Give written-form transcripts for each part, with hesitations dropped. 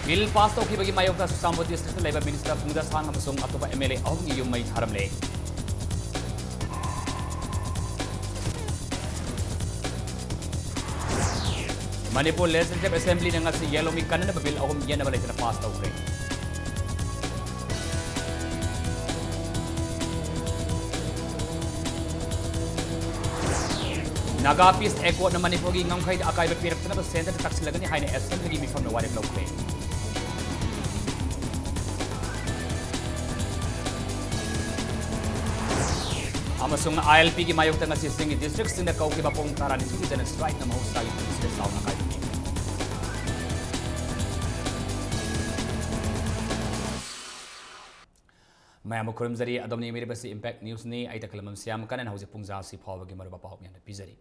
Bill pass to kibagi mayok sa Sambo District Labor Minister Pungda Sang amasung atopa MLA ahong iyong may haramle. Manipur Legislative Assembly na nga si Yellow Mig kanan na babil ahong yan na balay na pass to kre. Nagapis eko na Manipur gi ngam kay akay ba pirap na ba center taksilagan ni haina assembly gi mi from na warik law kre. Amasung ILP ki mayok tanga si Singi District sinda kau ki bapong tarani citizen strike na mahusay sa sauna kay. Mayam kurum zari adom ni mere basi impact news ni ay takalamam siam kanan hausi pungza si phawa gi maruba pahok yan pizari.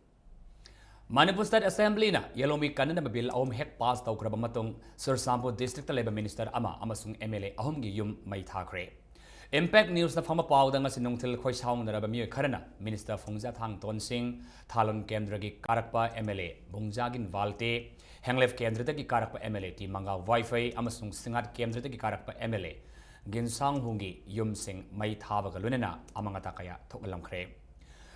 Manipur State Assembly na Yelomi kanan na bill awom hek pass taw kraba matong Sir Sampo District Labor Minister ama amasung MLA ahom gi yum may thakre. Impact News na fama pawda nga sinungtil khoy saung na rabami karana Minister Phongja Thang Ton Singh Thalon Kendra gi karakpa MLA Bongjagin Valte Henglef Kendra gi karakpa MLA ti manga Wi-Fi amasung Singat Kendra gi karakpa MLA Ginsang Hungi Yum Singh mai thaba galunena amanga takaya thokalam khre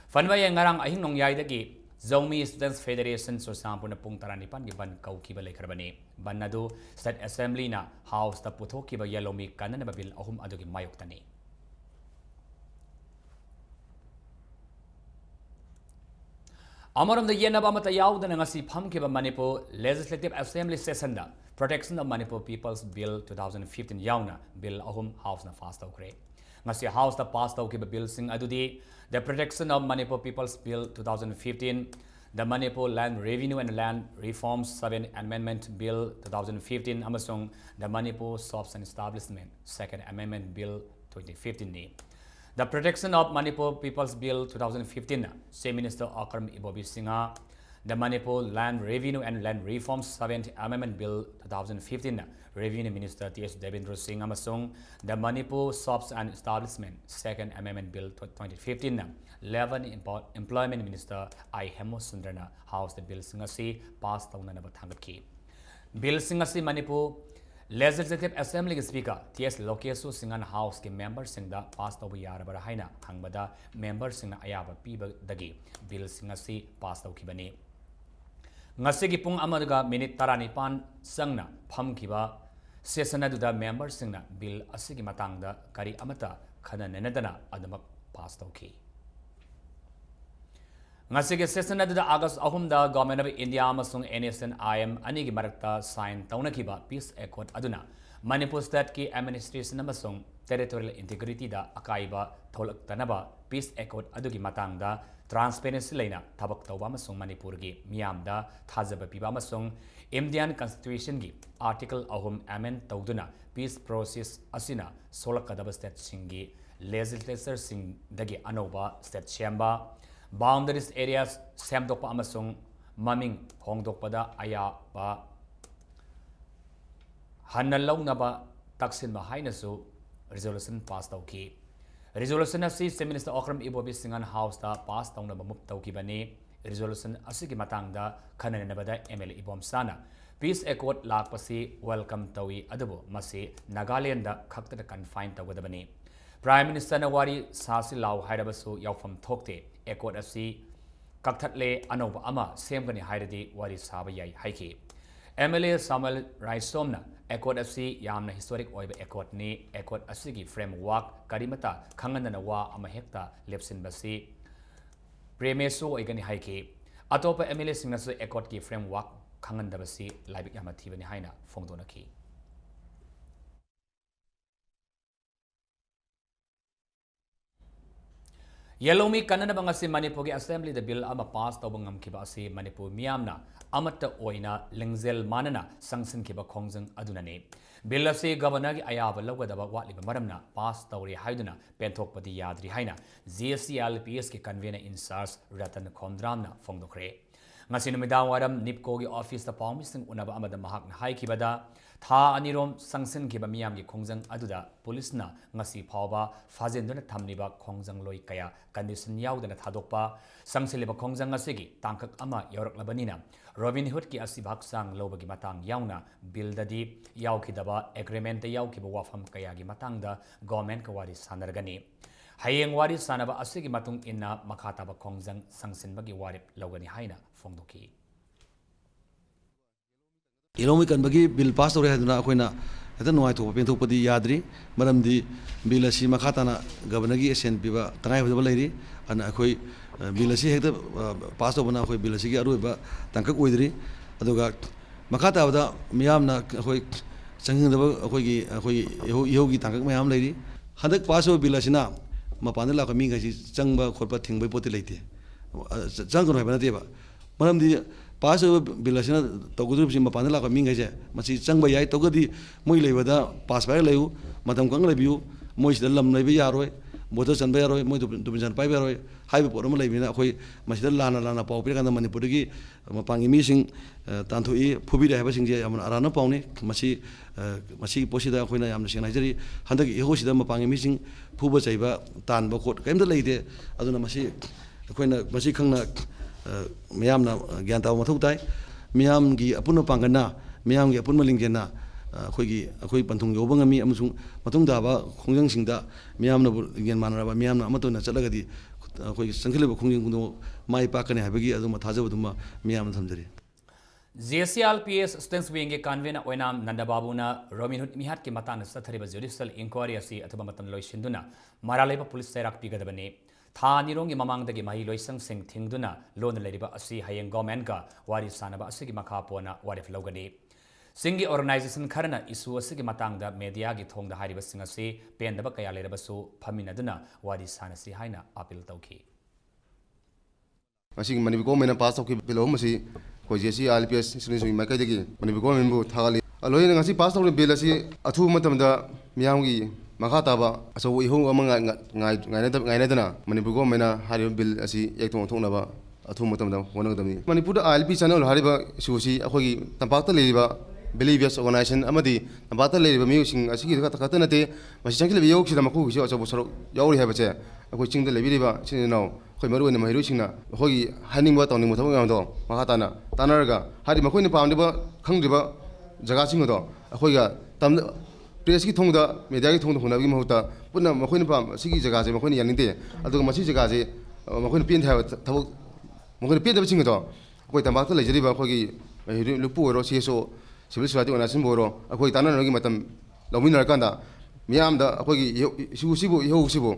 Fanway ngarang ahing nong yai dagi Zomi Students Federation so sampo na pung taranipan gi ban kau ki balay karbani banadu State Assembly na House ta puthok ki ba Yelomi kanan na babil ahum adugi mayok tani Amaram da yena ba mata yaw da nga si pham ki ba Manipur Legislative Assembly session da Protection of Manipur People's Bill 2015 yawna bill ahum House na fast kre ngasi House ta pass taw ki ba bill sing adudi the Protection of Manipur People's Bill 2015 the Manipur Land Revenue and Land Reforms 7 Amendment Bill 2015 amasung the Manipur Shops and Establishment Second Amendment Bill 2015 ni the Protection of Manipur People's Bill 2015 say Minister Akram Ibobi Singha the Manipur Land Revenue and Land Reforms 7th Amendment Bill 2015 Revenue Minister T.S. Devendra Singh amasung the Manipur Shops and Establishment Second Amendment Bill 2015 11 Employment Minister I Hemo Sundarna House the Bill Singasi passed down na bathangatki Bill Singasi Manipur Legislative Assembly Speaker T.S. Lokesu Singan House ki member singda passed over yarabara haina hangbada member singna ayaba piba dagi Bill Singasi passed out kibani Ngasigi pung amaga minute taranipan sangna phamkiba session aduda member singna bill asigi matangda kari amata khana nenadana adamak pass tawki ngasigi session aduda August ahumda Government of India amasung NSN IM anigi marakta sign tawnakiba peace accord aduna Manipur State ki administration amasung territorial integrity da akaiba tholaktanaba peace accord adugi matangda transparency laina thabak tawba amasung Manipur gi miyamda thajaba piba amasung Indian Constitution gi article ahum amend tawduna peace process asina solakadaba state singi legislature sing dagi anoba state chamba boundaries areas semdokpa amasung maming hongdokpada ayaba hanalawnaba taksinba hainasu resolution pass tawki Resolution asi Minister Akram Ibobi Singan House ta pass taw na mamup taw kibani resolution asi ki matangda khanan na bada MLA Ibom Sana peace accord lakpasi welcome tawi adabu masi Nagaland da khakta confine tawgadabani Prime Minister Nawari Sasi Law Hairabasu yawfam thokte accord asi kakthatle anoba ama semgani hairadi wari saba yai haiki MLA Samuel Raisomna Accord FC yamna historic oiba accord ni accord asigi framework karimata khangana wa ama hekta lepsin basi premeso oigani haiki atopa MLA singnasu accord ki framework khanganda basi laibik yama thibani haina phongdona ki Yelomi kanana bangasi Manipur Assembly the bill ama pass tawbangam kiba asi Manipur miyamna amata oina lengzel manana sanction kiba khongjang adunani bill asi governor gi ayaba lawgadaba watliba maramna pass tawri haiduna penthokpadi yadri haina GSCLPS ki convener in charge Ratan Khondramna phongdokre ngasi numidang waram nipko gi office ta pawmising unaba amada mahak na haikibada tha anirom sangsin kiba miyam gi khongjang aduda police na ngasi phawba fajenduna thamniba khongjang loi kaya condition yaudana thadokpa sangsiliba khongjang asigi tangkak ama yoraklabanina Robin Hood ki asi baksang lobagi matang yauna bill dadi yaukidaba agreement ta yaukiba wafam kaya gi matang da government ka wari sanargani hayeng wari sanaba asigi matung inna makhataba khongjang sangsinbagi wari logani haina fongdoki Iromi kan bagi bill pass ore haduna akoina hata noi to pen to padi yadri maramdi bill asi makhatana governor gi SNP ba tanai hodaba leiri ana akoi bill asi hekta pass obana akoi bill asi gi aruba tangkak oidri aduga makhata bada miyamna akoi changingdaba akoi yogi tangkak mayam leiri hadak pass o bill asina mapane la ko mi ga si changba khorpa thingbai poti leite changkon hoibana teba maramdi pass o bill asina togudru si mapane la ko mi ga je masi changba yai togadi moi leibada pass bai leiu matam kang leibiu moi sida lam leibi yaroi bodo chanba yaroi moi dubin chan pai yaroi haibe poram leibina akoi masida lana pau pira kan manipuri gi mapangi mi sing tanthui phubi re haba sing je amana arana pauni masi posida akoina yamna sing najari handak eho sida mapangi mi sing phuba chaiba tanba khot kaimda leide aduna masi akoina masi khangna miyamna gyan taw mathuk tai miyam gi apun pangana miyam gi apun malingjena akoi panthung yobangami amusung matung daba khongjang singda miyamna gen manaraba miyamna amatona chalagadi akoi sangkhileba khongjang kundo mai pakane habagi adu mathajabuduma miyam thamjari JCLPS Stance Wing ke convener oinam Nandababuna Robin Hood mihat ki matana sathariba judicial inquiry asi athuba matan loisinduna maraleba police serak pigadabane tha nirongi mamangdagi mahi loisang sing thingduna lon leriba asi hayeng government ga wari sanaba asigi makha pona warif logani singi organization kharna issue asigi matangda media gi thongda hariba singasi pendaba kaya lerabasu phaminaduna wari sanasi haina appeal tawki asigi Manipuri government pass tawki bill masi ko JCLPS solution makai degi Manipuri government bu thagali aloi ngasi pass tawki bill asi athu matamda miyamgi makhataba aso iho amanga ngai dana Manipuri government hariba bill asi ektong thongnaba athu matamda wonagdamni Manipuri ILP channel hariba susi akhoi tampakta leiriba Believers organization amadi tampakta leiriba miusing asigi kata nate masi changkile biyok sida makhu gi aso bosaro yauri habache akoi chingda lebiriba sinino khoi maru ne mahiru singna khoi haning ba tawning mo thawang do makhatana tanarga hari makhoi ne pamdiba khangdiba jaga sing do akhoi ga tam press ki thongda media ki thongda hunabgi mahuta punna makhoi ne pam sigi jaga je makhoi ne yaninde aduga masi jaga je makhoi ne pin tha thawuk makhoi ne pin da sing do khoi tampakta lejriba khoi gi mahiru lupu ro CSO civil society organization boro akoi tanana gi matam lawminar kanda miyamda akoi gi sibu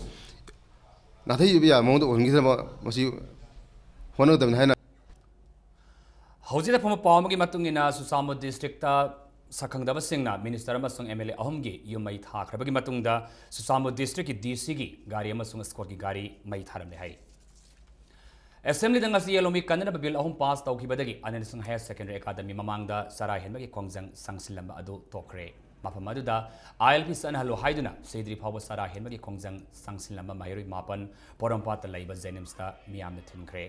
nathai biya mongdo ongi sama masi honodam haina hojida phoma pawmagi matungina Susambu district ta sakhangdaba singna minister amasung MLA ahumgi yumai thakrabagi matungda Susambu district ki DC gi gari amasung escort ki gari mai tharamne hai Assembly danga si yalomi kanana bill ahum pass tawkibadagi Anandasung Higher Secondary Academy mamangda sarai henbagi khongjang sangsilamba adu tokre mafamaduda ILP sanhalo haiduna seidri phawa sara henbagi khongjang sangsilamba mahiroi mapan porampata laiba Zenimsta miyamna thinkre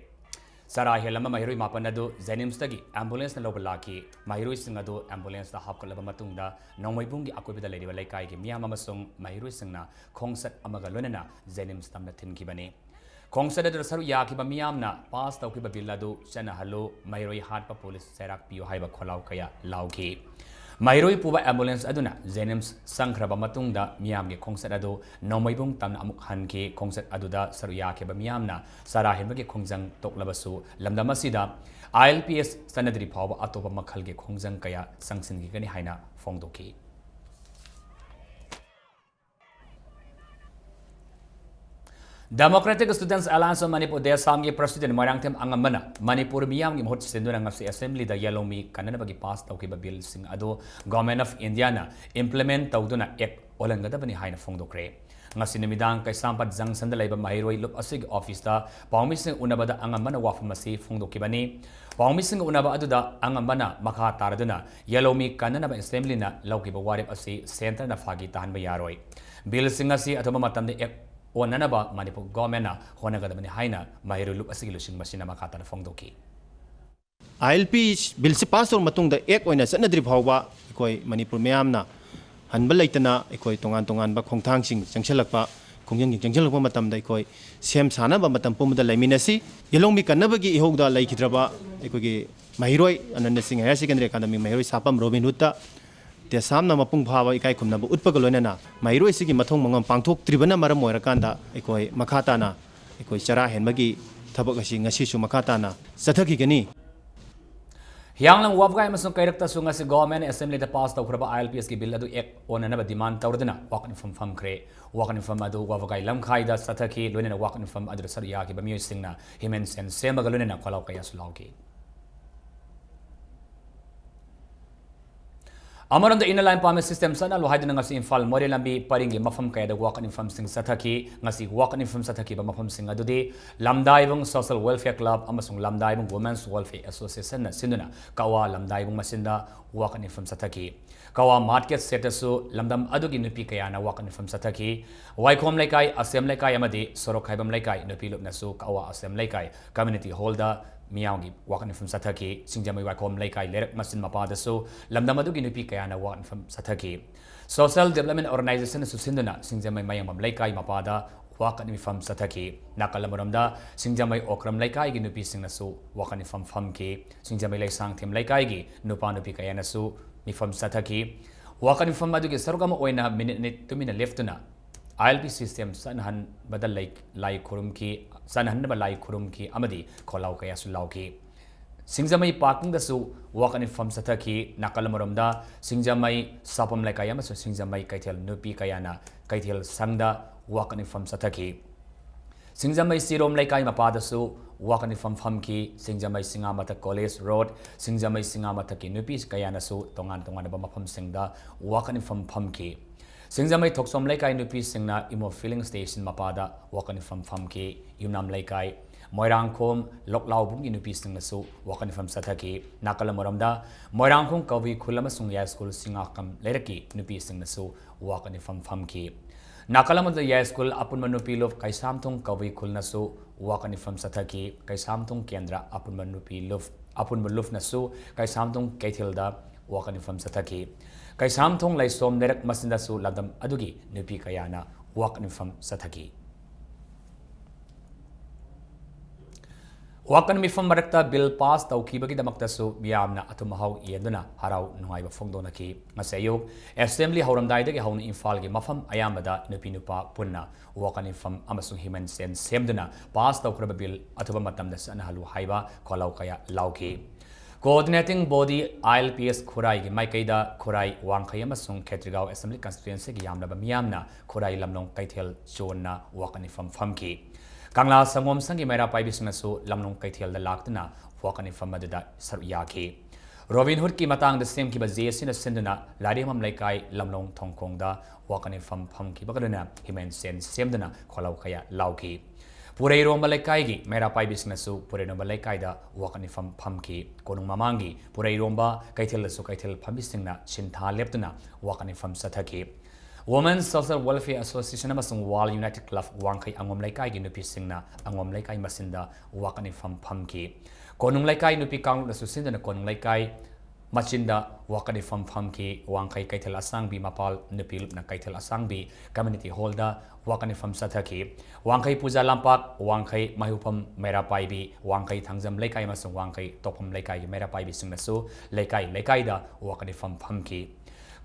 sara helamba mahiroi mapan adu Zenimsta gi ambulance na loba laki mahiroi sing adu ambulance da hapkalaba matungda nongmaibungi akobida leriba laikai gi miyam amasung mahiroi singna khongsat amaga lonena Zenimsta na thinkibane Kongsada saru yakiba miyamna pass tawkiba billadu chana halo mairoi hatpa police serak piyo haiba kholau kaya lauki mairoi puba ambulance aduna Zenims sangkraba matungda miyamge kongsat adu nomaibung tamna amuk hanki kongsat aduda saru yakiba miyamna sara henbage khongjang toklabasu lamdamasida ILPS sanadri phawa atopa makhalge khongjang kaya sangsingi gani haina fongdoki Democratic Students Alliance of Manipur Desamgi President Marangtem Angamana Manipur Miyam gi mohot senduna ngasi assembly da yalomi kanana bagi pass tawkiba bill sing ado government of India na implement tawduna ek olangada bani haina fongdokre ngasi namidang kay sampat junction da laiba mahiroi lup asig office da pawmising unabada angamana wafamasi fongdokibani pawmising unaba aduda angamana makha taraduna yalomi kanana ba assembly na lawkiba warip asi center na fagi tahanba yaroi bill sing asi atoma matamde ek Onanaba Manipur government na honagadabani haina mahiru lup asigi lusing masina makata na fongdoki ILP bill se pass or matung da ek oina sanadri phawba koi Manipur meyamna hanba leitana koi tongan ba khongthang sing changchalakpa khongjang changchalakpa matam da koi sem sana ba matam pum da laiminasi yelong mi kanabagi ihogda laikhidraba koi gi mahiroi ananda singh higher secondary academy mahiroi sapam Robin Hood ta te samna mapung phawa ikai khumna bu utpagaloina mahiroi sigi mathong mangam pangthok tribana maram moirakanda koi makhata na koi chara henbagi thabak asi ngasi su makhata na sathaki gani Yang lang wabgai masung kairak ta sunga si government assembly da pass ta kuraba ILPS ki bill adu ek ona na demand tawrdana wakan from kre wakan from adu wabgai lam khai da sathaki loina wakan from adu sariya ki bamiyo singna himen sen semagalone na khalau kaya sulaw ki Amaron the inner line permit system sana lo haidana ngasi infal more lambi paringi mafam kaya da wakan from sing sathaki ngasi wakan from sathaki ba mafam sing adudi lamdai bang social welfare club amasung lamdai bang women's welfare association na sinduna kawa lamdai bang masinda wakan from sathaki kawa market statusu lamdam adugi nupi kaya na wakan from sathaki waikom laikai asem laikai amadi sorok haibam laikai nupi lup nasu kawa asem laikai community holder Miyaogi wakan from Sathaki, Singjamai Wakom Laikai, Lerek Masin Mapadaso, Lamdamadugi Nupi Kayana wakan from Sathaki. Social Development Organization Susindana, Singjamai Mayam Laikai Mapada, wakan from Sathaki, Nakalamuramda, Singjamai Okram Laikai, Nupi Singasu, wakan from Famki, Singjamai Lai Sang Tim Laikai, Nupanupi Kayanasu, Mi from Sathaki, wakan from Madugi Sargama Oina, minute 2 minute left na. ILP system sanhan badal lai kurum ki sanhan ba lai kurum ki amadi kholau kaya sulau ki Singjamai parking da su wakan from sathaki nakalamuram da Singjamai sapam lai kaya maso Singjamai kaithel nupi kaya na kaithel sangda wakan from sathaki Singjamai sirom lai kaya mapada su wakan from ki Singjamai singamata college road Singjamai singamata ki nupi kaya na su tongan ba mapam singda wakan from ki Singjamai Toksom Laikai Nupi Singna Imo Filling Station Mapada wakan from Famki Yunam Laikai Moirangkom Loklaubung Nupi Singnasu wakan from Sathaki Nakalamuramda Moirangkom Kavi Kulamasung Ya School Singakam Leraki Nupi Singnasu wakan from Famki Nakalamada Ya School Apun Manupi Love Kaisamtung Kavi Kulnasu wakan from Sathaki Kaisamtung Kendra Apun Manupi Love Apun Maluf Nasu Kaisamtung Kaithilda wakan from Sathaki Kai samthong lai som nerek masinda su ladam adugi nupi kayana wakan from sathaki wakan mi from marakta bill pass tauki bagi damakta su miyamna atumahau yeduna harau nungai ba phongdona ki masayo assembly hauramdai dagi hauna infal gi mafam ayamada nupi nupa punna wakan from amasung human sen semduna pass taukraba bill atuba matamda sana halu haiba kholau kaya lauki Coordinating body ILPS Kurai gi Maikaida Kurai Wangkhai amasung Khetrigao Assembly Constituency gi yamna ba miyamna Kurai lamnong Kaithel chonna wakani from Famki Kangla Sangom Sangi Mera Paibisna su lamnong Kaithel da laktna wakani from Madada Saryaki Robin Hood ki matang the same ki ba JSN senduna Ladimam Laikai lamnong Thongkong da wakani from Famki bagadana himen sen semdana kholau kaya lauki Purai Romba Laikai gi Mera Paibisna su Purai Romba Laikai da wakani from Famki Konung Mamangi Purai Romba Kaithel su Kaithel Pambisingna Chintha leptuna wakani from Sathaki Women's Social Welfare Association amasung Wall United Club Wangkhai Angom Laikai gi nupi singna Angom Laikai masinda wakani from Famki Konung Laikai nupi kang na susindana Konung Laikai Machinda wakani from Famki Wangkhai Kaithel Asangbi Mapal nupi lupna Kaithel Asangbi Community Holder wakani from Sathaki Wangkhai Puja Lampak Wangkhai Mahupam Mera Paibi Wangkhai Thangjam Laikai amasung Wangkhai Tokpam Laikai gi Mera Paibi singna su Laikai da wakani from Famki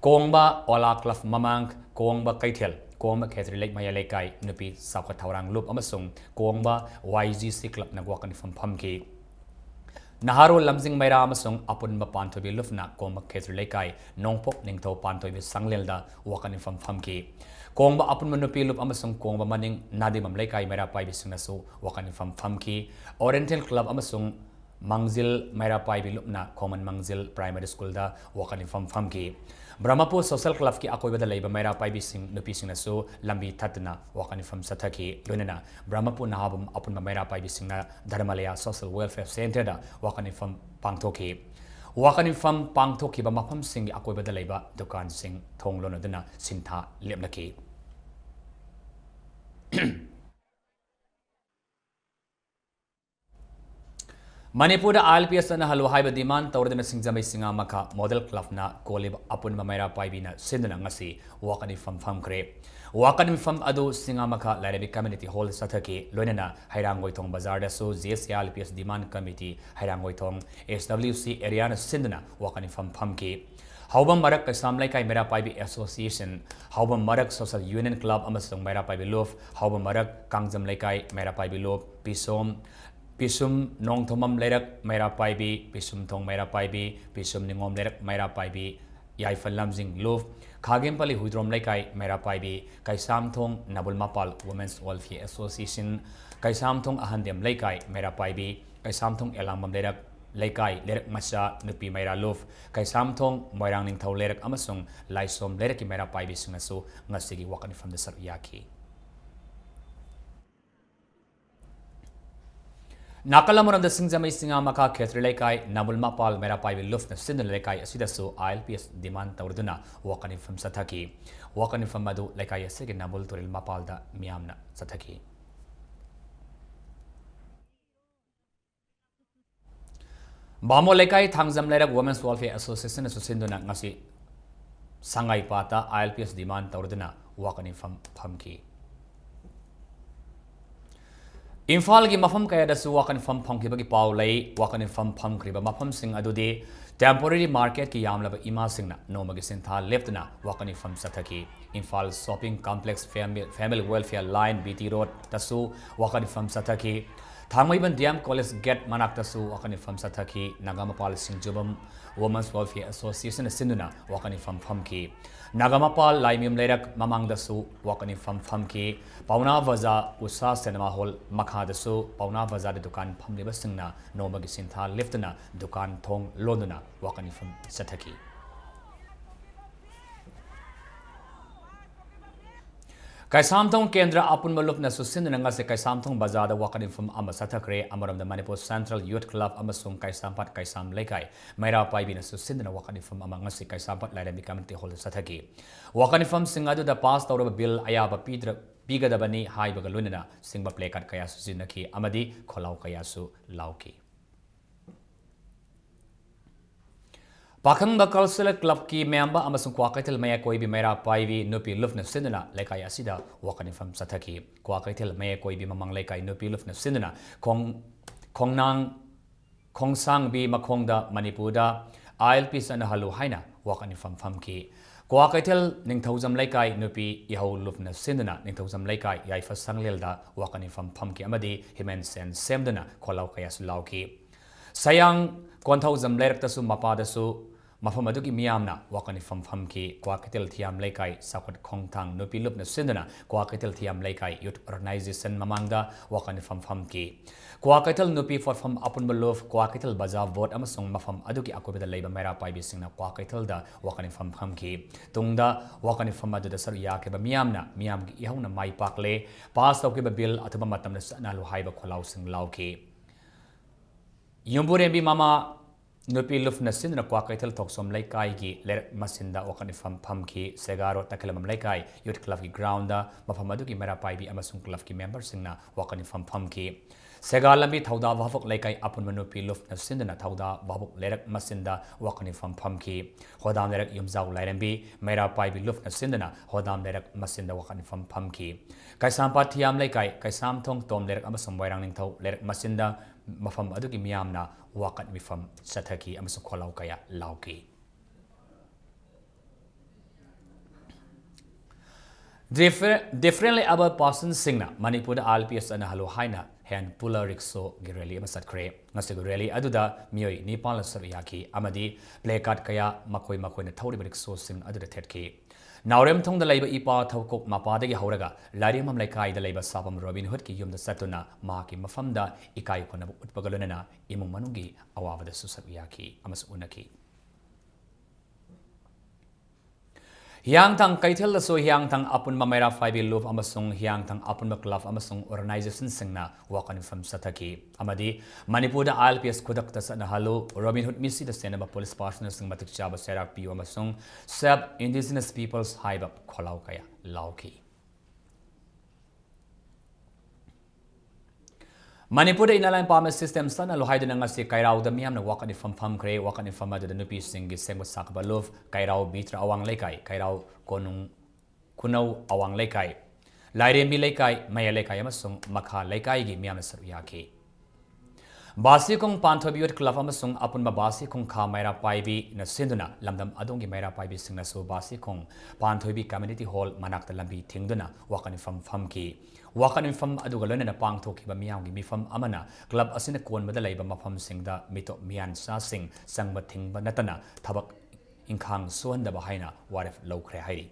Kongba Ola Klaf Mamang Kongba Kaithel Kongba Khetri Lake Maya Laikai nupi Sakwa Thaurang Lup amasung Kongba YGC Club na wakani from Famki Naharo Lamjing Maira amasung Apunba Pantobi Lufna Kongba Khetri Laikai Nongpok Ningtho Pantobi Sanglelda wakani from Famki Kongba Apunba nupi lup amasung Kongba Maning Nadimam Laikai Maira Paibi singnasu wakani from Famki Oriental Club amasung Mangzil Maira Paibi lupna Common Mangzil Primary School da wakani from Famki Brahmapur Social Club ki akoy bada laiba Maira Paibi sing nupi singna su lambi thatna wakani from Sathaki lunena Brahmapur nahabam apun Maira Paibi singna Dharmalaya Social Welfare Center da wakani from Pangthoki wakani from Pangthoki ba mafam sing akoy bada laiba dukan sing thonglon aduna sintha lepnaki Manipur ILPS na halu haiba demand tawrdana singjamai singa makha model club na kolib apun mamera paibina sindana ngasi wakani fam kre wakani fam adu singa makha larabi community hall sathaki loinana hairangoi thong bazar da so GS ILPS demand committee hairangoi thong SWC area na sindana wakani fam ki Haubam Marak Kasam Laikai Mera Paibi Association, Haubam Marak Social Union Club Amasung Mera Paibi Lof, Haubam Marak Kangjam Laikai Mera Paibi Lof, Pisum Nong Thomam Lerak Mera Paibi, Pisum Thong Mera Paibi, Pisum Ningom Lerak Mera Paibi, Yaifal Lamjing Lof, Kagempali Hudrom Laikai Mera Paibi, Kaisam Thong Nabul Mapal Women's Welfare Association, Kaisam Thong Ahandem Laikai Mera Paibi, Kaisam Thong Elambam Lerak Laikai Lerak Macha Nupi Mera Lof, Kaisam Thong Moirang Ning Thau Lerak Amasung, Laisom Lerak Mera Paibi Sungasu, Ngasigi Wakani from the Saryaki. Nakalamuram the Singjamai Singa Maka Kethri Laikai, Nabul Mapal Mera Paibi Lof, the Sindal Laikai, Asidasu, ILPS demand Taurduna, Wakani from Sataki, Wakani from Madu Laikai, Second Nabul Turil Mapal da Miamna Sataki. Bamo Laikai Thangzam Lerak Women's Welfare Association Sinduna Ngasi Sangai Pata ILPS demand Taurduna Wakani from Pamki. Infal gi mafam kaya da su wakan from Pamki bagi Paulay, Wakani from Pamkri, but Mafam Sing Adudi, temporary market ki Yamla Ima Singna, no Magisinta Leftna, Wakani from Sataki, Infal shopping complex family welfare line BT Road, Tasu, Wakani from Sataki. Thangmaiban Diam College Get Manaktasu, Wakani from Sataki, Nagamapal Singjubam, Women's Welfare Association Sinduna, Wakani from Pamki, Nagamapal Laimim Lerak Mamang Dasu, Wakani from Pamki, Pauna Vaza, Usa Cinema Hall, Makha Dasu, Pauna Vaza the Dukan Pamliba Singna, no Magisinta Liftana, Dukan Tong Londona, Wakani from Sataki. Kaisamthong Kendra Apun Malup na susin na nga si Kaisamthong Bazada Wakanin from Amasatakre, Amaram the Manipur Central Youth Club Amasung Kaisampat Kaisam Lekay, Mayra Paibi na susin na Wakanin from Amangasi Kaisampat Ladami Community Hall Sataki. Wakanin from Singado the past out of bill Ayaba Peter Bigadabani Hai Bagalunina, Singba Plekat Kayasu Zinaki, Amadi, Kolau Kayasu Lauki. Pakang Bakal Select Club ki member amasung Kwakaitel Maya Koibi Mera Paivi Nupi Lufna Sinana Lekay Asida Wakani from Sataki Kwakaitel Maya Koibi Mamang Lekay Nupi Lufna Sinana Kongnang Kongsang Bi Makongda Manipuda ILP Sana Halu Haina Wakani from Famki Kwakaitel Ning Thousam Lekay Nupi Iho Lufna Sinana Ning Thousam Lekay Yaifa Sanglilda Wakani from Famki Amadi Himen Sen Semdana Kolau Kayas Lauki Sayang Konthausam Lertasu Mapadasu Mafamaduki Miamna, Wakani from Famki, Kwakatil Tiam Lekai, Sakot Kongtang, Nupi Lupna Sindana, Kwakatil Tiam Lekai, Youth Organization Mamanga, Wakani from Famki. Kwakatil Nupi for from Apun Baluf, Kwakatil Bazaar Vote Amasung Mafam Aduki Akubita Labor Mera Pai Bising, Kwakatil da, Wakani from Famki. Tungda, Wakani from Madu the Saryaka, Miamna, Miam Yahuna Mai Pakle, Past of Bill Atubamatam Nalu Haiba Kolausing Lauki. Yumburembi Mama. Nupi Luf Nasin na Kwakaitel Toksom Laikai gi Ler Masinda Wakani from Pamki, Segaro Takalamam Laikai, Youth Club ki Grounda, Mafamaduki Mera Paibi Amasung Club ki members singna Wakani from Pamki. Segalambi Tauda Vavok Laikai Apun Manupi Luf Nasin na Tauda Vavok Lerek Masinda Wakani from Pamki. Hodam Lerek Yumzau Lairambi, Mera Paibi Luf Nasindana, Hodam Lerek Masinda Wakani from Pamki. Kaisam Patiam Laikai, Kaisam Tong Tom Lerek Amasum Wairang Ningtau, Lerek Masinda, Mafam Aduki Miamna. Wakat mi from Sataki amasung Kolau Kaya Lauki. Differently about person singna Manipur ILPS and Halu Haina hand puller rikso gireli amasat kre ngasi gireli aduda mioi Nepal Saryaki amadi playcard kaya makoi na thori rikso sing aduda thetki. Naurem thong the labor ipa thokok mapadagi hauraga lariam laikai the labor sabam Robin Hood ki yum the satuna maki mafamda ikai kona utpagalunana imung manungi awava the susabiyaki amas unaki. Hyang tang kaitel so hyang tang apun mamera 5 love amasung hyang tang apun maklaf amasung organization singna wakani from Sataki amadi Manipur ILPS kudak tasana halu Robin Hood misi the senaba police partners sing matik chaba serak pi amasung sab indigenous peoples haibab kholau kaya lauki Manipuri inaline pharmacy system sana lo haidana ngasi kairau da miyam na wakani fam kre wakani fam da nupi singi sengwa sakba love kairau bitra awang lekai kairau konung kunau awang lekai lairembi lekai maya lekai amasung makha lekai gi miyam na saru yake Basi kong panthobiot club amasung apun basi kong kha maira paibi na sinduna lamdam adongi maira paibi singna so basi kong panthobi community hall manakta lambi thingduna wakani fam ki wakani fam adugalone na pangthoki ba miyam gi mifam amana club asina kon bada laiba mafam singda mito mian sa sing sangba thingba natana thabak inkhang suhanda ba haina waref lokre hairi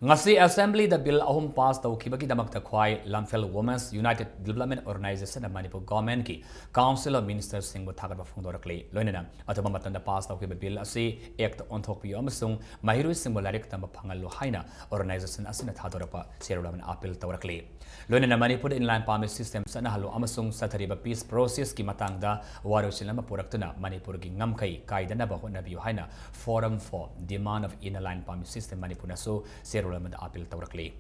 Ngasi Assembly the bill ahum pass tau kibagi damak ta khwai Lamphel Women's United Development Organization of Manipur government ki Council of Ministers sing bu thagat ba phungdorakle loinana athama matanda pass tau kiba bill asi act on thok pi amasung mahiru symbolic tamba phangal lo haina organization asina thadorapa serulaman appeal tawrakle loinana Manipur inline pharmacy system sana halu amasung sathariba peace process ki matangda warosilama puraktuna Manipur gi ngamkai kaidana ba hona bi haina forum for demand of inline pharmacy system Manipur na so appeal tawrakli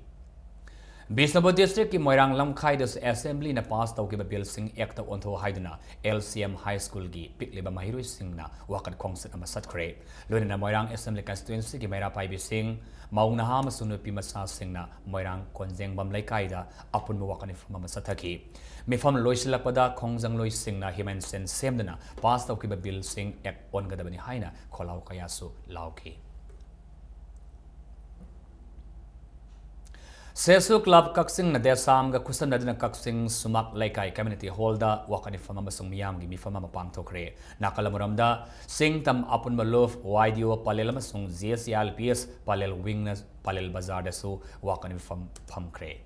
Bisnabo district ki Moirang Lamkhai das assembly na pass taw ki bill sing act on tho haiduna LCM high school gi pikleba mahiru sing na wakat khongset ama satkre loina na Moirang assembly constituency ki maira pai bi sing maungna ha masunu pi masa sing na Moirang konjeng bam laikai da apun mo wakani fama sathaki mifam loisilakpada khongjang loi sing na human sen semdana pass taw ki bill sing act on gadabani haina kholau kaya su lauki Sesu Club Kaksing na desam ga kusan na din Kaksing Sumak Laikai Community Hall da wakani fama masung miyam gi mi fama mapang tokre nakalamuram da sing tam apun malof YDO palel masung GSLPS palel wingnas palel bazar da su wakani fam kre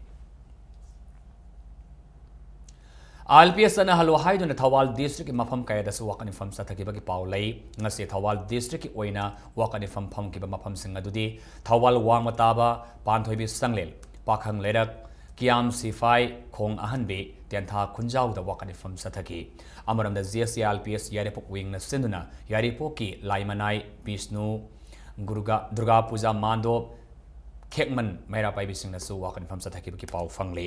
LPS na halu haidu na Thawal district mafam kaya da su wakani fam sathaki bagi paulai ngasi Thawal district oina wakani fam ki ba mafam singa dudi Thawal wang mataba panthoibi sanglel pakhang lerak kiam sifai khong ahanbe tiantha khunjau da wakani fam sathaki amaram da GSLPS yarepok wing na sinduna yarepok ki laimanai Vishnu Durga Puja mando khekman maira pai bising na su wakani fam sathaki bagi pau fangle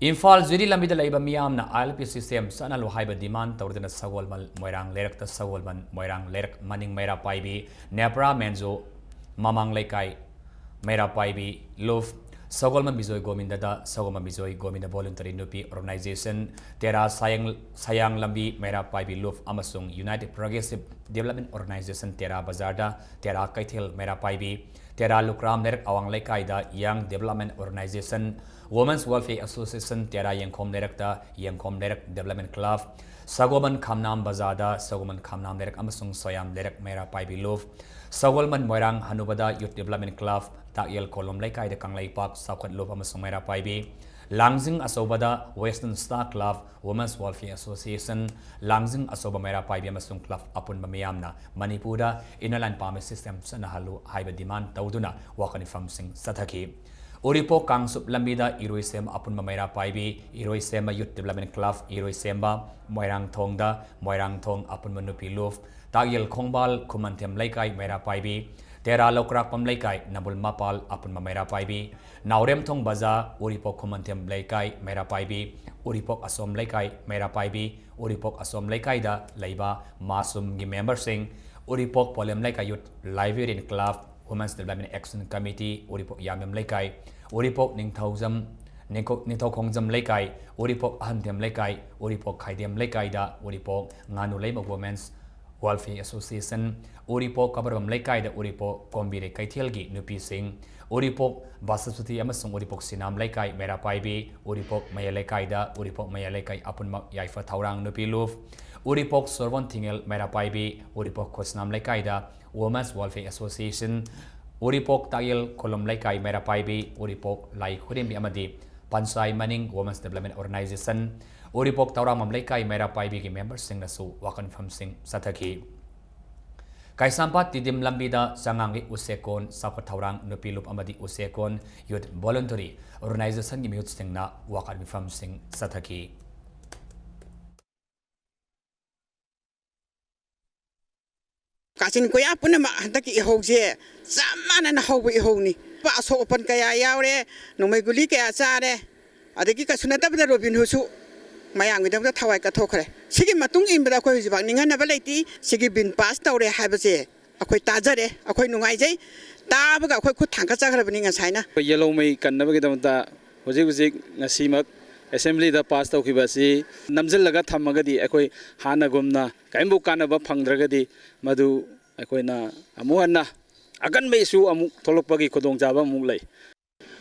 Infal Ziri Lamida Laiba Miam na ILP system sana lo haiba demand tawdana sagol mal moirang lerak ta sagol man moirang lerak maning maira paibi nepra menzo mamang laikai maira paibi love sagol man bizoy gominda da sagol man bizoy gominda voluntary nupi organization tera sayang lambi maira paibi love amasung United Progressive Development Organization tera bazarda tera kaithel maira paibi tera lukram lerak awang laikai da Young Development Organization Women's Welfare Association Tera Yengkom Director Yengkom Direct Development Club Sagoman Kamnam Bazada Sagoman Kamnam Direct Amasung Soyam Direct Mera Paibi Love Sagolman Moirang Hanubada Youth Development Club Takyel Kolom Laikai de Kanglai Park Sakat Love Amasung Mera Paibi Langzing Asobada Western Star Club Women's Welfare Association Langzing Asoba Mera Paibi Amasung Club Apun Mamayamna Manipura Inalan Pharmacy System Sanahalu Haiba Demand Tauduna Wakani Famsing Sathaki Uripo Kangsup Lambida Iroisem Apun Mamaira Paibi Iroisema Youth Development Club Iroisemba Moirang Thongda Moirang Thong Apun Manupi Luf Tagyel Kongbal Kumantem Laikai Maira Paibi Tera Lokrak Pam Laikai Nabul Mapal Apun Mamaira Paibi Naurem Thong Baza Uripo Kumantem Laikai Maira Paibi Uripok Asom Laikai Maira Paibi Uripok Asom Laikai Da Laiba Masum Gi Member Sing Uripok Polem Laikai Youth Librarian Club Women's Development Action Committee Uripok Yamem Laikai Uripok Ningthauzam Ningthaukhongjam Laikai Uripok Ahandem Laikai Uripok Khaidem Laikai da Uripok Nganu Laiba Women's Welfare Association Uripok Kabaram Laikai da Uripok Kombire Kaithelgi Nupi Sing Uripok Basasuti amasung Uripok Sinam Laikai Mera Paibi Uripok Maya Laikai da Uripok Maya Laikai Apun Yaifa Thaurang Nupi Luf Uripok Sorvon Thingel Mera Paibi Uripok Khosnam Laikai da Women's Welfare Association Uripok Tayel Kolom Laikai Mera Paibi Uripok Lai Khurim Amadi Pansai Maning Women's Development Organization Uripok Tauramam Laikai Mera Paibi ki members sing nasu wakan fam sing sathaki Kaisampat Tidim Lambida Sangangi Usekon Sapat Taurang Nupilup Amadi Usekon Youth Voluntary Organization ki youth sing na wakan fam sing sathaki Kasin ko ya pun nama hantar ke ihau je, zaman na hau ihau ni. ꯆꯠꯄ ꯑꯁꯣꯛ ꯑꯄꯟ ꯀꯌꯥ ꯌꯥꯎꯔꯦ ꯅꯣꯡꯃꯩ ꯒꯨꯂꯤ ꯀꯌꯥ ꯆꯥꯔꯦ ꯑꯗꯒꯤ ꯀꯩꯁꯨ ꯅꯠꯇꯕꯗ ꯔꯣꯕꯤꯟ ꯍꯨꯗꯁꯨ ꯃꯌꯥꯝꯒꯤꯗꯃꯛꯇ ꯊꯋꯥꯏ ꯀꯠꯊꯣꯛꯈ꯭ꯔꯦ ꯁꯤꯒꯤ ꯃꯇꯨꯡ ꯏꯟꯕꯗ ꯑꯩꯈꯣꯏ ꯍꯧꯖꯤꯛꯐꯥꯎ ꯅꯤꯡꯍꯟꯅꯕ ꯂꯩꯇꯦ ꯁꯤꯒꯤ ꯕꯤꯜ ꯄꯥꯁ ꯇꯧꯔꯦ ꯍꯥꯏꯕꯁꯦ ꯑꯩꯈꯣꯏ ꯇꯥꯖꯔꯦ ꯑꯩꯈꯣꯏ ꯅꯨꯡꯉꯥꯏꯖꯩ ꯇꯥꯕꯒ ꯑꯩꯈꯣꯏ ꯈꯨꯠ ꯊꯥꯡꯒꯠꯆꯈ꯭ꯔꯕꯅꯤ ꯉꯁꯥꯏꯅ ꯌꯦꯜꯂꯧꯃꯩ ꯀꯟꯅꯕꯒꯤꯗꯃꯛꯇ ꯍꯧꯖꯤꯛ ꯉꯁꯤꯃꯛ ꯑꯦꯁꯦꯝꯕ꯭ꯂꯤꯗ ꯄꯥꯁ ꯇꯧꯈꯤꯕ ꯑꯁꯤ ꯅꯝꯁꯤꯜꯂꯒ ꯊꯝꯃꯒꯗꯤ ꯑꯩꯈꯣꯏ ꯍꯥꯟꯅꯒꯨꯝꯅ ꯀꯔꯤꯝꯕꯨ ꯀꯥꯟꯅꯕ ꯐꯪꯗ꯭ꯔꯒꯗꯤ ꯃꯗꯨ ꯑꯩꯈꯣꯏꯅ ꯑꯃꯨꯛ ꯍꯟꯅ ꯑꯀꯟꯕ ꯏꯁꯨ ꯑꯃꯨꯛ ꯊꯣꯛꯂꯛꯄꯒꯤ ꯈꯨꯗꯣꯡꯆꯥꯕ ꯑꯃꯨꯛ ꯂꯩ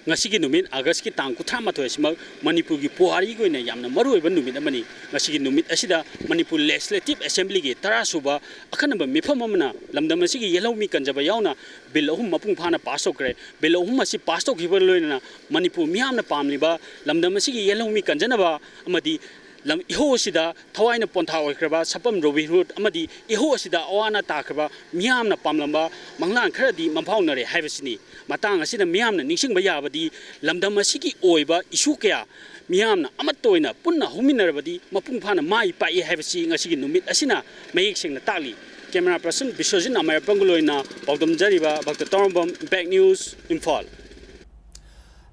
ngasi numit August tang kutra mathoy simak Manipur gi puari go na yamna maru iban numit amani ngasi numit asida Manipur Legislative Assembly gi tara suba akhanaba mifam amna lamdam asi gi yellow mi kanjaba yauna bill ahum mapung phana pass okre bill ahum asi pass to gibar loina Manipur miyamna pamliba lamdam asi gi yellow mi kanjanaba amadi lam iho sida thawaina pontha oikraba sapam robi road amadi iho sida awana takraba miyamna pamlamba manglan kharadi mamfaunare haibasini matang asida miyamna ningsingba yabadi lamdam asigi oiba isu kya miyamna amatoina punna huminarabadi mapung phana mai pai haibasi ngasigi numit asina mayik singna takli camera person Biswajit Amaya Pangaloina Paudam Jariba Bhakta Torambam Impact News Imphal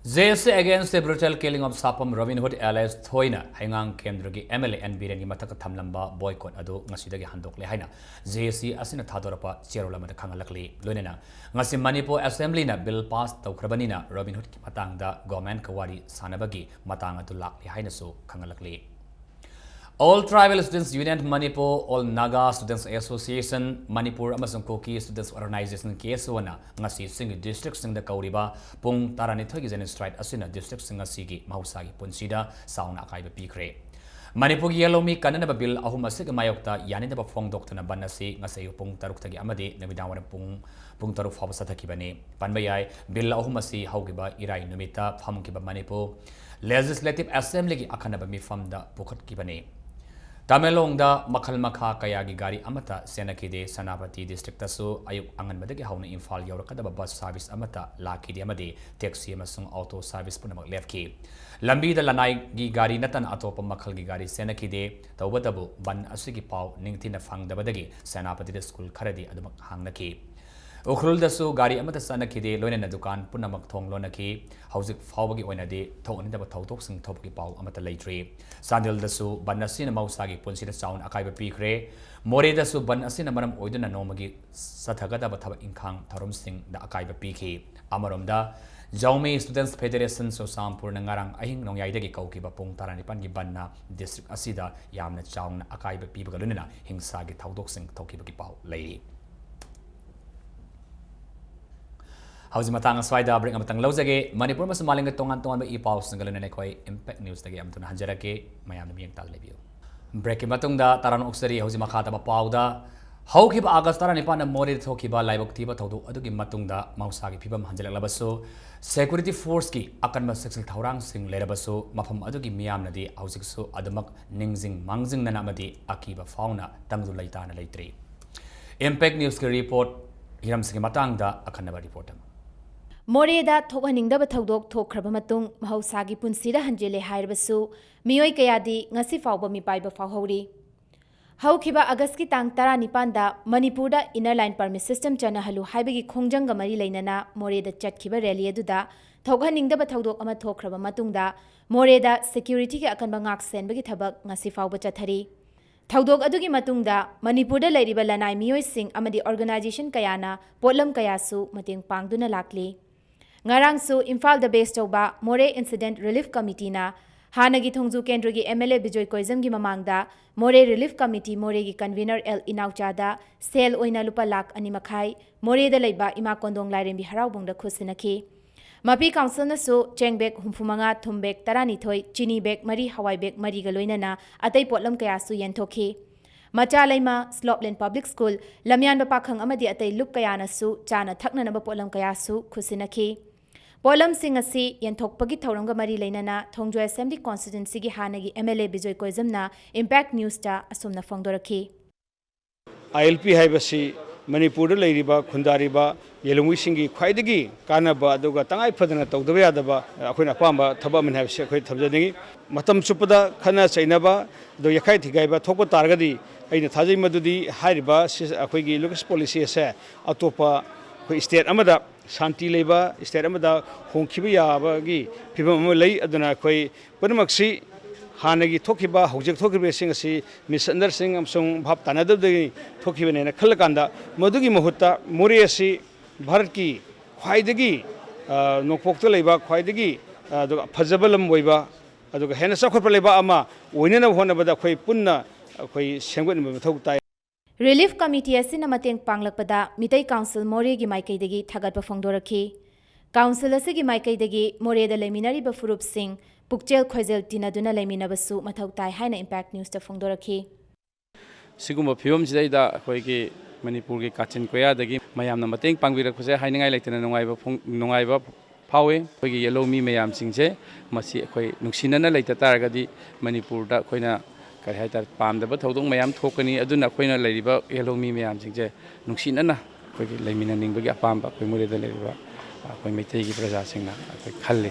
JSC against the brutal killing of Sapam Robin Hood allies Thoina Hangang Kendrigi MLA and Birani Mataka Tamlamba boycott Ado Nasidagi Handokle Haina JSC Asina Tadorapa Cherolama Kangalakli Lunena Ngasi Manipur Assembly na bill passed Taukrabanina Robin Hood Matang da Government Kawari Sanabagi Matanga to Lakli Hainasu Kangalakli All Tribal Students Union Manipur, All Naga Students Association, Manipur Amazon Koki Students Organization Kesuana, Ngasi Sing District Sing the Kauriba, Pung Taranitogi and Stride Asina District Singasigi, Mausagi, Punsida, Sound Akaiba Pikre. Manipur Yellow Mi Kanaba Bill Ahumasik Mayokta, Yanita Fong Doctor Banasi, Nasayu Pung Taruktagi Amadi, Navidawan Pung Taruf Hobsatakibani, Panbayai, Bill Ahumasi, Haugiba, Irai Numita, Famkiba Manipur, Legislative Assembly Akanaba Mi Famda Pukat Kibani. Tamelong da Makal Makha Kayagi Gari Amata, Senakide, Sanapati District Tasu, Ayuk Angan Madagi Hauna Infal Yorakadaba Bus Service Amata, Laki Diamadi, Taxi Masung Auto Service Punamak Lefki. Lambi the Lanai Gigari Natan Atopa Makal Gigari Senakide, Tawatabu, Ban Asiki Pau, Ningtina Fang the Badagi, Sanapati School Karadi Adamak Hangnaki. Ukrul dasu gari amata sanakide loina dukan punamak thong lonaki hauzik fawbagi oinade thon daba thautok sing thopki pau amata leitri sandil dasu banasina mausagi punsina sound akaiba pikre more dasu banasina maram oiduna nomagi sathagada bathaba inkhang tharum sing da akaiba piki amaromda Jaume Students Federation so sampur nangarang ahing nongyai kauki ba pung taranipan gi banna district asida yamna chaung akaiba pibaga lunina hingsagi thautok sing thoki bagi pau lei How's Matanga Swida bring Matang Lozage, Manipur mas maling tongan tongan ba ipaus ng galon na koy Impact News dagi am tun hanjarake mayam na miyang talebyo. Breaking matong da taran oksari how's makata ba pauda. How kiba August taran ipan na more to kiba live tiba todo adugi matong da mausagi pibam hanjalak labaso security force ki akan masaksil taurang sing lerabaso mapam adugi miyam na di how's so adamak ningzing mangzing na namadi akiba fauna tangdu laita na laitri. Impact News ki report hiram sing matang da akan na ba report Moreda Thohaningdaba Thodok Thokraba Matung, Mahausagi Punsida Hanjele Haibasu, Mioi Kayadi, Ngasi Fauba Mipaiba Fahori. Haukiba Agaski Tang Tara Nipanda, Manipurda Inner Line Permit System Chanahalu Haibagi Kongjanga Mari Lainana, Moreda Chatkiba Relia Duda, Thohaningdaba Thodok Ama Thokraba Matungda, Moreda Security Akanbangak Senbagi Tabak, Ngasi Fauba Chathari. Thodok Adugi Matungda, Manipurda Ladiba Lanai Mioi Singh Amadi Organization Kayana, Potlam Kayasu, Mating Pangduna Lakli. Ngarang su Imphal the base toba More Incident Relief Committee na Hanagi Thongju Kendra gi MLA Bijoy Koizam gi mamangda More Relief Committee More gi convener L Inauchada Sel oina lupa lak ani makhai More da leiba ima kondong lairem bi haraubong da khusinaki Mapi Council na su Chengbek humfumanga thumbek tarani thoi chini bek mari hawai bek mari ga loina na atai potlam kaya su yentokhi Macha Laima Slopland Public School Lamyan ba pakhang amadi atai lup kaya na su chana thakna na ba potlam kaya su khusinaki Polam Singasi Yenthokpagi Thoranga Mari Lainana Thongjo Assembly Constituency gi Hanagi MLA Bijoy Koizamna Impact News ta asumna fongdoraki ILP haibasi Manipur leiriba khundariba yelungwi singi khwaidagi kanaba aduga tangai phadana tawdaba yadaba akhoi apamba thaba min haibasi akhoi thabjadingi matam chupada khana chainaba do yakhai thigaiba thokko targadi aina thajai madudi hairiba akhoi gi locus policy ase atopa akhoi state amada ꯁꯥꯟꯇꯤ ꯂꯩꯕ state ꯑꯃꯗ ꯍꯣꯡꯈꯤꯕ ꯌꯥꯕꯒꯤ ꯐꯤꯕꯝ ꯑꯃ ꯂꯩ ꯑꯗꯨꯅ ꯑꯩꯈꯣꯏ ꯄꯨꯝꯅꯃꯛꯁꯤ ꯍꯥꯟꯅꯒꯤ ꯊꯣꯛꯈꯤꯕ ꯍꯧꯖꯤꯛ ꯊꯣꯛꯈꯤꯕꯁꯤꯡ ꯑꯁꯤ ꯃꯤꯁꯑꯟꯗꯔꯁꯇꯦꯟꯗꯤꯡ ꯑꯃꯁꯨꯡ ꯚꯥꯞ ꯇꯥꯅꯗꯕꯗꯒꯤ ꯊꯣꯛꯈꯤꯕꯅꯦꯅ ꯈꯜꯂꯀꯥꯟꯗ ꯃꯗꯨꯒꯤ ꯃꯍꯨꯠꯇ ꯃꯣꯔꯦ ꯑꯁꯤ ꯚꯥꯔꯠꯀꯤ ꯈ꯭ꯋꯥꯏꯗꯒꯤ ꯅꯣꯡꯄꯣꯛꯇ ꯂꯩꯕ ꯈ꯭ꯋꯥꯏꯗꯒꯤ ꯐꯖꯕ ꯂꯝ ꯑꯣꯏꯕ ꯑꯗꯨꯒ ꯍꯦꯟꯅ ꯆꯥꯎꯈꯠꯄ ꯂꯩꯕꯥꯛ ꯑꯃ ꯑꯣꯏꯅꯅꯕ ꯍꯣꯠꯅꯕꯗ ꯑꯩꯈꯣꯏ ꯄꯨꯟꯅ ꯑꯩꯈꯣꯏ ꯁꯦꯝꯒꯠꯅꯕ ꯃꯊꯧ ꯇꯥꯏ ꯔꯤꯂꯤꯐ ꯀꯃꯤꯇꯤ ꯑꯁꯤꯅ ꯃꯇꯦꯡ ꯄꯥꯡꯂꯛꯄꯗ ꯃꯤꯇꯩ ꯀꯥꯎꯟꯁꯤꯜ ꯃꯣꯔꯦꯒꯤ ꯃꯥꯏꯀꯩꯗꯒꯤ ꯊꯥꯒꯠꯄ ꯐꯣꯡꯗꯣꯔꯛꯈꯤ ꯀꯥꯎꯟꯁꯤꯜ ꯑꯁꯤꯒꯤ ꯃꯥꯏꯀꯩꯗꯒꯤ ꯃꯣꯔꯦꯗ ꯂꯩꯃꯤꯟꯅꯔꯤꯕ ꯐꯨꯔꯨꯞꯁꯤꯡ ꯄꯨꯛꯆꯦꯜ ꯈꯣꯏꯖꯦꯜ ꯇꯤꯟꯅꯗꯨꯅ ꯂꯩꯃꯤꯟꯅꯕꯁꯨ ꯃꯊꯧ ꯇꯥꯏ ꯍꯥꯏꯅ ꯏꯝꯄꯦꯛ ꯅ꯭ꯌꯨꯁꯇ ꯐꯣꯡꯗꯣꯔꯛꯈꯤ ꯁꯤꯒꯨꯝꯕ ꯐꯤꯕꯝꯁꯤꯗꯩꯗ ꯑꯩꯈꯣꯏꯒꯤ ꯃꯅꯤꯄꯨꯔꯒꯤ ꯀꯥꯆꯤꯟ ꯀꯣꯌꯥꯗꯒꯤ ꯃꯌꯥꯝꯅ ꯃꯇꯦꯡ ꯄꯥꯡꯕꯤꯔꯛꯄꯁꯦ ꯍꯥꯏꯅꯤꯡꯉꯥꯏ ꯂꯩꯇꯅ ꯅꯨꯡꯉꯥꯏꯕ ꯐꯥꯎꯏ ꯑꯩꯈꯣꯏꯒꯤ ꯌꯦꯜꯂꯣꯃꯤ ꯃꯌꯥꯝꯁꯤꯡꯁꯦ ꯃꯁꯤ ꯑꯩꯈꯣꯏ ꯅꯨꯡꯁꯤꯅꯅ ꯂꯩꯇ ꯇꯥꯔꯒꯗꯤ ꯃꯅꯤꯄꯨꯔꯗ ꯑꯩꯈꯣꯏꯅ ꯀꯔꯤ ꯍꯥꯏꯇꯥꯔꯦ ꯄꯥꯝꯗꯕ ꯊꯧꯗꯣꯛ ꯃꯌꯥꯝ ꯊꯣꯛꯀꯅꯤ ꯑꯗꯨꯅ ꯑꯩꯈꯣꯏꯅ ꯂꯩꯔꯤꯕ ꯌꯦꯜꯂꯣꯃꯤ ꯃꯌꯥꯝꯁꯤꯡꯁꯦ ꯅꯨꯡꯁꯤꯅꯅ ꯑꯩꯈꯣꯏꯒꯤ ꯂꯩꯃꯤꯟꯅꯅꯤꯡꯕꯒꯤ ꯑꯄꯥꯝꯕ ꯑꯩꯈꯣꯏ ꯃꯣꯔꯦꯗ ꯂꯩꯔꯤꯕ ꯑꯩꯈꯣꯏ ꯃꯩꯇꯩꯒꯤ ꯄ꯭ꯔꯖꯥꯁꯤꯡꯅ ꯑꯩꯈꯣꯏ ꯈꯜꯂꯤ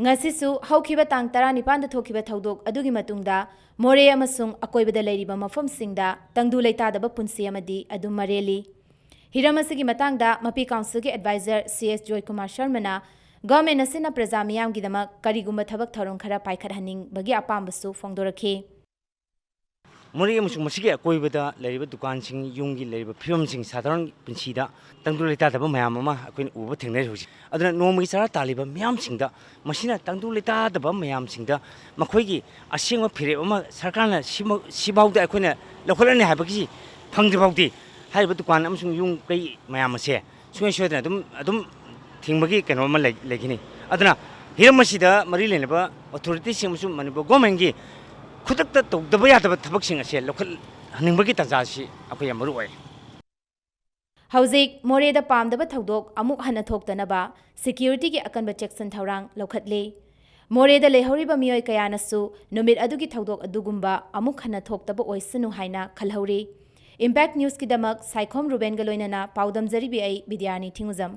ꯉꯁꯤꯁꯨ ꯍꯧꯈꯤꯕ ꯇꯥꯡ 19ꯗ ꯊꯣꯛꯈꯤꯕ ꯊꯧꯗꯣꯛ ꯑꯗꯨꯒꯤ ꯃꯇꯨꯡꯗ ꯃꯣꯔꯦ ꯑꯃꯁꯨꯡ ꯑꯀꯣꯏꯕꯗ ꯂꯩꯔꯤꯕ ꯃꯐꯝꯁꯤꯡꯗ ꯇꯪꯗꯨ ꯂꯩꯇꯥꯗꯕ ꯄꯨꯟꯁꯤ ꯑꯃꯗꯤ ꯑꯗꯨꯝ ꯃꯔꯦꯜꯂꯤ ꯍꯤꯔꯝ ꯑꯁꯤꯒꯤ ꯃꯇꯥꯡꯗ ꯃꯄꯤ ꯀꯥꯎꯟꯁꯤꯜꯒꯤ ꯑꯦꯗꯚꯥꯏꯖꯔ ꯁꯤ.ꯑꯦꯁ. ꯖꯣꯏꯀꯨꯃꯥꯔ ꯁꯔꯃꯅ ꯒꯚꯔꯟꯃꯦꯟꯠ ꯑꯁꯤꯅ ꯄ꯭ꯔꯖꯥ ꯃꯤꯌꯥꯝꯒꯤꯗꯃꯛ ꯀꯔꯤꯒꯨꯝꯕ ꯊꯕꯛ ꯊꯧꯔꯝ ꯈꯔ ꯄꯥꯏꯈꯠꯍꯟꯅꯤꯡꯕꯒꯤ ꯑꯄꯥꯝꯕꯁꯨ ꯐꯣꯡꯗꯣꯔꯛꯈꯤ ꯃꯣꯔꯦ ꯑꯃꯁꯨꯡ ꯃꯁꯤꯒꯤ ꯑꯀꯣꯏꯕꯗ ꯂꯩꯔꯤꯕ ꯗꯨꯀꯥꯟꯁꯤꯡ ꯌꯨꯝꯒꯤ ꯂꯩꯔꯤꯕ ꯐꯤꯕꯝꯁꯤꯡ ꯁꯥꯙꯥꯔꯟ ꯄꯨꯟꯁꯤꯗ ꯇꯪꯗꯨ ꯂꯩꯇꯥꯗꯕ ꯃꯌꯥꯝ ꯑꯃ ꯑꯩꯈꯣꯏꯅ ꯎꯕ ꯊꯦꯡꯅꯔꯤ ꯍꯧꯖꯤꯛ ꯑꯗꯨꯅ ꯅꯣꯡꯃꯒꯤ ꯆꯔꯥ ꯇꯥꯜꯂꯤꯕ ꯃꯌꯥꯝꯁꯤꯡꯗ ꯃꯁꯤꯅ ꯇꯪꯗꯨ ꯂꯩꯇꯥꯗꯕ ꯃꯌꯥꯝꯁꯤꯡꯗ ꯃꯈꯣꯏꯒꯤ ꯑꯁꯦꯡꯕ ꯐꯤꯔꯦꯞ ꯑꯃ ꯁꯔꯀꯥꯔꯅ ꯁꯤꯐꯥꯎꯗ ꯑꯩꯈꯣꯏꯅ ꯂꯧꯈꯠꯂꯅꯤ ꯍꯥꯏꯕꯒꯤ ꯐꯪꯗ꯭ꯔꯤꯐꯥꯎꯗꯤ ꯍꯥꯏꯔꯤꯕ ꯗꯨꯀꯥꯟ ꯑꯃꯁꯨꯡ ꯌꯨꯝ ꯀꯩ ꯃꯌꯥꯝ ꯑꯁꯦ ꯁꯨꯡꯁꯣꯏ ꯁꯣꯏꯗꯅ ꯑꯗꯨꯝ ꯊꯤꯡꯕꯒꯤ ꯀꯩꯅꯣ ꯑꯃ ꯂꯩꯈꯤꯅꯤ ꯑꯗꯨꯅ ꯍꯤꯔꯝ ꯑꯁꯤꯗ ꯃꯔꯤ ꯂꯩꯅꯕ ꯑꯣꯊꯣꯔꯤꯇꯤꯁꯤꯡ ꯑꯃꯁꯨꯡ ꯃꯅꯤꯄꯨꯔ ꯒꯣꯔꯟꯃꯦꯟꯠꯒꯤ ꯈꯨꯗꯛꯇ ꯇꯧꯗꯕ ꯌꯥꯗꯕ ꯊꯕꯛꯁꯤꯡ ꯑꯁꯦ ꯂꯧꯈꯠꯍꯟꯅꯤꯡꯕꯒꯤ ꯇꯥꯟꯖꯥꯁꯤ ꯑꯩꯈꯣꯏ ꯌꯥꯝ ꯃꯔꯨ ꯑꯣꯏ ꯍꯧꯖꯤꯛ ꯃꯣꯔꯦꯗ ꯄꯥꯝꯗꯕ ꯊꯧꯗꯣꯛ ꯑꯃꯨꯛ ꯍꯟꯅ ꯊꯣꯛꯇꯅꯕ ꯁꯦꯀ꯭ꯌꯨꯔꯤꯇꯤꯒꯤ ꯑꯀꯟꯕ ꯆꯦꯛꯁꯤꯟ ꯊꯧꯔꯥꯡ ꯂꯧꯈꯠꯂꯤ ꯃꯣꯔꯦꯗ ꯂꯩꯍꯧꯔꯤꯕ ꯃꯤꯑꯣꯏ ꯀꯌꯥꯅꯁꯨ ꯅꯨꯃꯤꯠ ꯑꯗꯨꯒꯤ ꯊꯧꯗꯣꯛ ꯑꯗꯨꯒꯨꯝꯕ ꯑꯃꯨꯛ ꯍꯟꯅ ꯊꯣꯛꯇꯕ ꯑꯣꯏꯁꯅꯨ ꯍꯥꯏꯅ ꯈꯜꯍꯧꯔꯤ ꯏꯝꯄꯦꯛ ꯅ꯭ꯌꯨꯁꯀꯤꯗꯃꯛ ꯁꯥꯏꯈꯣꯝ ꯔꯨꯕꯦꯟꯒ ꯂꯣꯏꯅꯅ ꯄꯥꯎꯗꯝꯖꯔꯤꯕꯤ ꯑꯩ ꯕꯤꯗ꯭ꯌꯥꯅꯤ ꯊꯤꯡꯉꯨꯖꯝ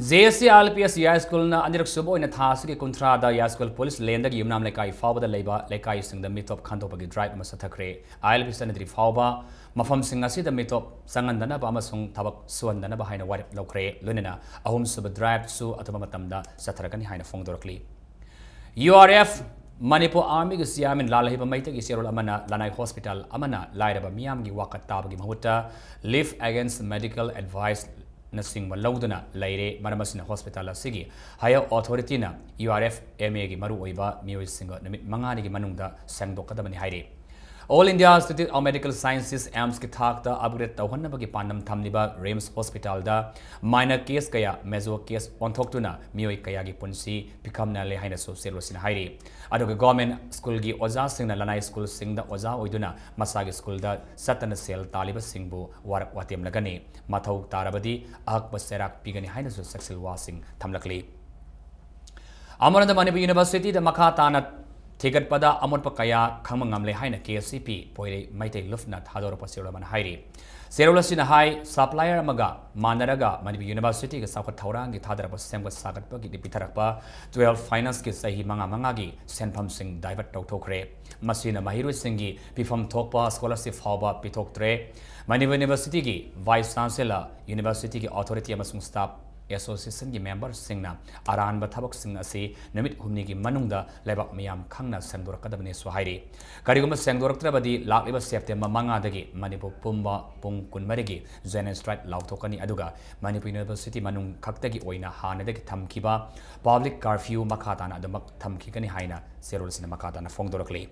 JSC RPS High School na anirak subo ina thasi ki kuntra da High School Police Lane da yumnam lekai fawba da leiba lekai sing da mitop khanto bagi drive ma sathakre ILP sanadri fawba mafam sing asi da mitop sangan dana ba amasung thabak suan dana ba haina warip lokre lunina ahum sub drive su atuma matam da satharakani haina fongdorakli URF Manipur Army ki siamin lalahiba maita ki serol amana lanai hospital amana lairaba miyam gi wakat tabagi mahuta live against medical advice na singma lauduna laire maramasina hospital asigi higher authority na URF MA gi maru oiba mioi singa namit mangani gi manungda sangdokadabani haire All India Institute of Medical Sciences AIMS ki thak da upgrade tawhanna bagi panam thamliba RIMS hospital da minor case kaya major case onthokuna mioi kaya gi punsi pikamna le haina so serosina haire adoga government school gi oja singna lanai school singda oja oiduna masagi school da satana sel taliba singbu warak watem lagani mathau tarabadi akba serak pigani haina so saksel wasing thamlakli Amaranda Manipur University da makha tana Tigat pada amon pa kaya khangmangam le haina KCP poire maitei lufna thador pa sirolaman hairi Serula sina hai supplier amaga manaraga Manipur University ga sakhat thaurang gi thadar pa semga sagat pa gi dipitharak pa 12 finance ki sahi manga gi senpham sing divert tawthokre masina mahiru singi pifam thokpa scholarship hawba pithoktre Manipur University gi vice chancellor university gi authority amasung staff Association gi member singna aran ba thabak sing asi namit humni gi manungda lebak miyam khangna sangdorakadabani so hairi kariguma sangdoraktrabadi lakliba September manga dagi Manipur pumba pung kunmari gi Zen strike lauthokani aduga Manipur University manung khaktagi oina hanadagi thamkiba public curfew makhatana adamak thamkigani haina serolsina makhatana fongdorakli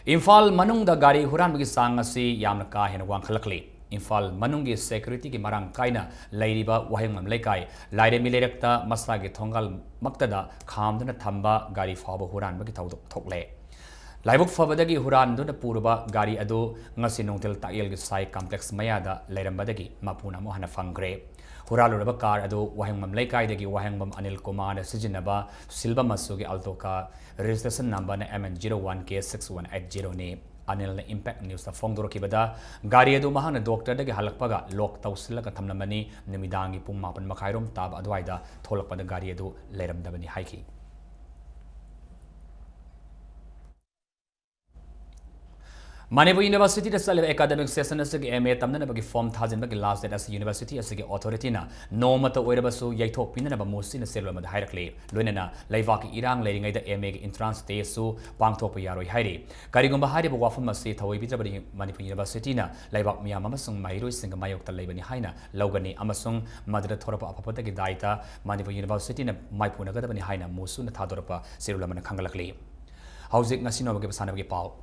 Imphal manungda gari huranbagi sang asi yamna ka hena wangkhalakli Imphal manungi security ki marang kaina lairiba wahengmam leikai laire milerekta masagi thongal maktada khamduna thamba gari faba huran bagi tawdok thokle laibuk fabadagi huran duna puruba gari adu ngasi nongtel tail gi sai complex mayada lairambadagi mapuna mo hana fangre huraluraba car adu wahengmam leikai dagi wahengmam Anil Kumar sijinaba silba masugi alto car registration number na MN01K6180 ne Anil na impact news ta fongdorokibada gari adu mahana doctor dagi halakpaga lock tawsilaga thamlamani nimidangi pung 8 makhairom tab adwaida tholakpada gari adu leiramdabani haiki Manipur University the academic session as MA Tamnabagi form Tazin Bagi last as University as authority na no matter wherever so Yaito Pinaba Musin Silver directly Lunena Laivaki Irang letting the MA entrance day so Pangtopo Yaro Haidi Karigumba Hadi Wafama say Tawi Bitabadi Manipur University na Laivak Miamasung Mairu sing Mayok the Labani Haina Logani Amasung Madra Torapa Apotaki Daita Manipur University na Maipuna Gadabani Haina Musun Tadorapa Sirulamana Kangalakli Housing Nasino Gibasanagi Pau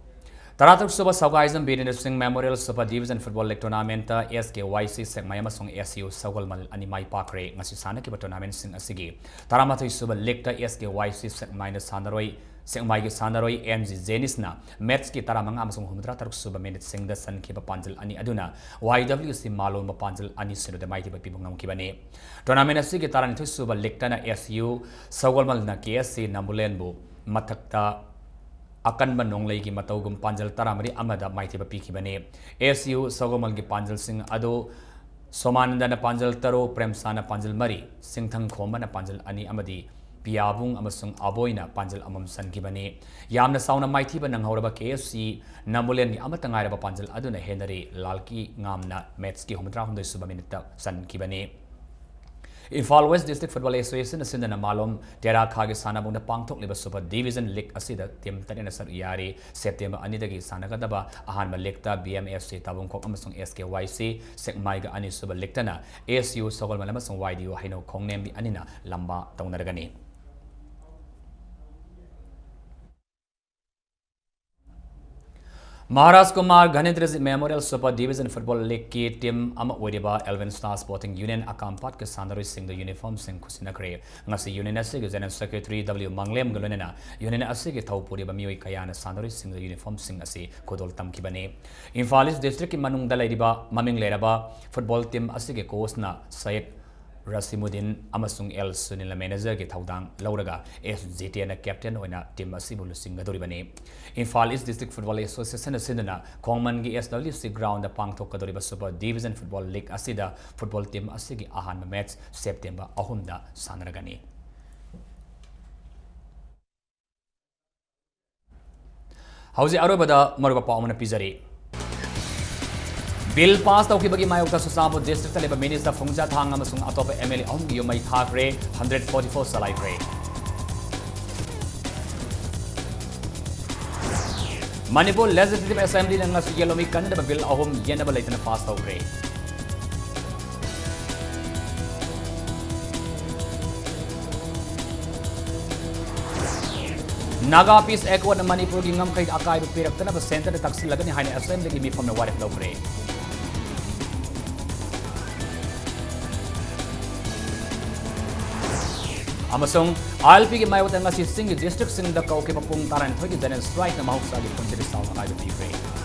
Taratuk Suba Sagaism Bidin Sing Memorial Super Division Football League Tournament SKYC Segmayama Song SU Sagalmal Animai Pakre Nasisana Kiba Tournament Sing Asigi Taramatu Suba League SKYC Segmina Sandaroi Segmai Sandaroi MG Zenisna Metski Taramanga Amasung Humdra Taruk Suba Minute Sing the Sun Kiba Panjal Ani Aduna YWC Malon Mapanjal Ani Sinu the Mighty Pibungam Kibane Tournament Asigi Tarantu Suba League SU Sagalmal na KSC Nambulenbu Matakta Akan Manonglay ki Matogum Panjal Taramari Amada Mighty Bane SU Sogomal ki Panjal Sing Ado Somanandana Panjal Taro Premsana Panjal Mari Singthang Komana Panjal Ani Amadi Piabung Amasung Aboina Panjal Amam San Kibane Yamna Sauna Mighty Banang Horaba KFC Namulen Amatangara Panjal Aduna Henry Lalki Ngamna Metski Humdra Hunda Subaminita San Kibane Infal West District Football Association Sindana Malom Tera Kagi Sanabunda Pangtok Liba Super Division League Asida Tim Tanina Sar Yari September Anidagi Sanagadaba Ahanba Lekta BMFC Tabung Kok Amasung SKYC Sekmaiga Ani Super Lektana ASU Sogol Malamasung YDU Hino Kongnembi Anina Lamba Taunaragani Maharaj Kumar Ghanendra Memorial Super Division Football League ki team ama Wediba Elven Star Sporting Union akampat ke Sandari Sing the uniform Sing Kusina Kre ngasi Union Asig General Secretary W Manglem Gulunena Union Asig Taupuri Bamioi Kayana Sandari Sing the uniform Sing asi Kodol Tam Kibane Infalis District ki Manung Dalaiba Maming Leraba football team asig coach na Syed Rasimuddin Amasung El Sunil manager ke Thaudang Lauraga SGT na captain oina team asibul Singadori bane Infal East District Football Association Asindana Kongman gi SWC ground the Pangtok Kadoriba Super Division Football League asida football team asigi ahan match September 3 da sanaragani Hausi arobada maruba paumana pizari Bill passed out Kibagi Mayota Susabo District Labor Minister Fungja Thang Amasung Atop MLA Ongi Mai Thakre 144 Salai Pre Manipur Legislative Assembly and Nasu Yelomi Kandaba Bill Ahom Yenaba Latana passed out Pre Naga Peace Echo and Manipur Gingam Kai Akai Pirakana Center the Taxi Lagani Hine Assembly give me from the Warif Lopre Amasung ILP ki Mayotanga si Sing District Sing the Kauke Pung Taran Hoki Then Strike the Mahusagi Punjiri Sound I will be free.